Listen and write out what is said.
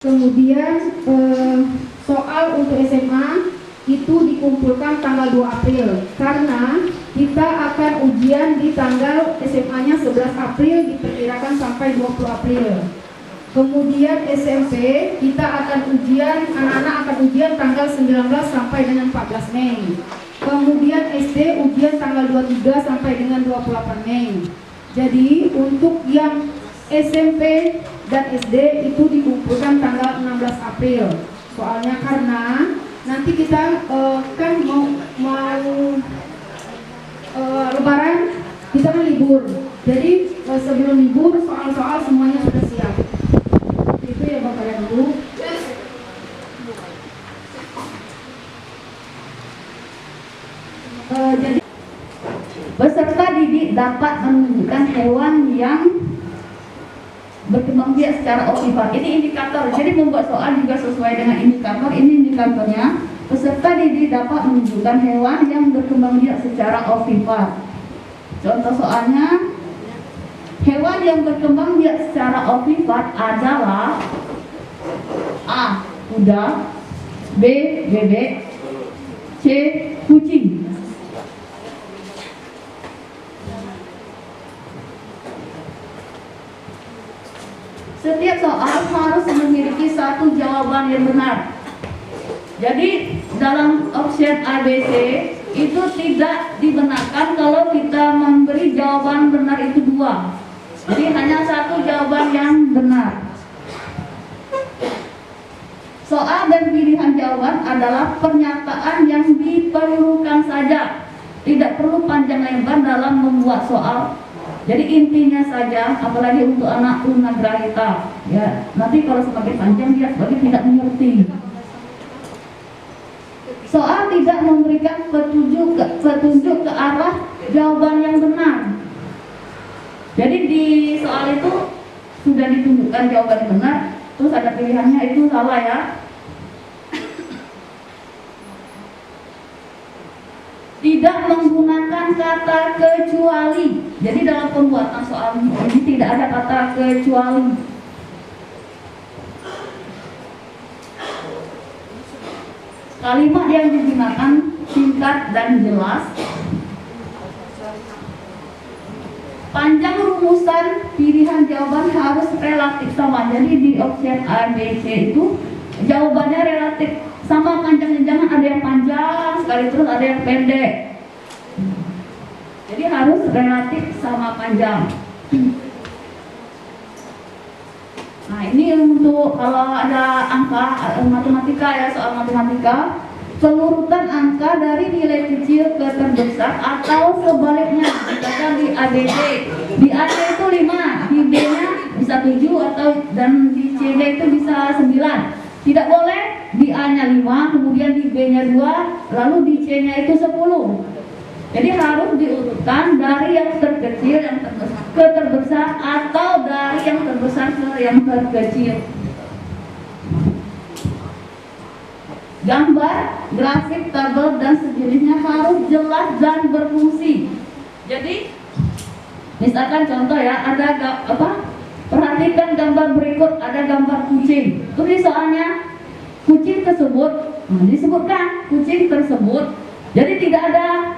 Kemudian soal untuk SMA itu dikumpulkan tanggal 2 April karena kita akan ujian di tanggal SMA-nya 11 April diperkirakan sampai 20 April. Kemudian SMP kita akan ujian, anak-anak akan ujian tanggal 19 sampai dengan 14 Mei. Kemudian SD ujian tanggal 23 sampai dengan 28 Mei. Jadi untuk yang SMP dan SD itu dikumpulkan tanggal 16 April. Soalnya karena nanti kita kan mau Lebaran, kita kan libur. Jadi sebelum libur soal-soal semuanya sudah siap. Itu ya Bapak dan Ibu. Jadi peserta didik dapat menunjukkan hewan yang berkembang biak secara optimal. Ini indikator. Jadi membuat soal juga sesuai dengan indikator. Ini indikatornya. Peserta didik dapat menunjukkan hewan yang berkembang biak secara optimal. Contoh soalnya, hewan yang berkembang biak secara optimal adalah A. Kuda, B. Bebek, C. Kucing. Setiap soal harus memiliki satu jawaban yang benar. Jadi dalam option ABC itu tidak dibenarkan kalau kita memberi jawaban benar itu dua. Jadi hanya satu jawaban yang benar. Soal dan pilihan jawaban adalah pernyataan yang diperlukan saja. Tidak perlu panjang lebar dalam membuat soal. Jadi intinya saja, apalagi untuk anak tunagrahita, ya nanti kalau semakin panjang dia sebagai tidak mengerti. Soal tidak memberikan petunjuk ke arah jawaban yang benar. Jadi di soal itu sudah ditunjukkan jawaban yang benar, terus ada pilihannya itu salah ya. Tidak menggunakan kata kecuali. Jadi dalam pembuatan soal ini tidak ada kata kecuali. Kalimat yang digunakan singkat dan jelas. Panjang rumusan pilihan jawaban harus relatif sama. Jadi di option A, B, C itu jawabannya relatif sama panjangnya, jangan ada yang panjang sekali terus ada yang pendek. Jadi harus relatif sama panjang. Nah ini untuk kalau ada angka matematika ya, soal matematika, pelurutan angka dari nilai kecil ke terbesar atau sebaliknya. Misalkan di ABC, di A itu 5, di B nya bisa 7 atau dan di C nya itu bisa 9. Tidak boleh di A nya 5, kemudian di B nya 2, lalu di C nya itu 10. Jadi harus diurutkan dari yang terkecil yang ke terbesar atau dari yang terbesar ke yang terkecil. Gambar, grafik, tabel dan sejenisnya harus jelas dan berfungsi. Jadi misalkan contoh ya, ada perhatikan gambar berikut, ada gambar kucing. Tulis soalnya kucing tersebut, disebutkan kucing tersebut. Jadi tidak ada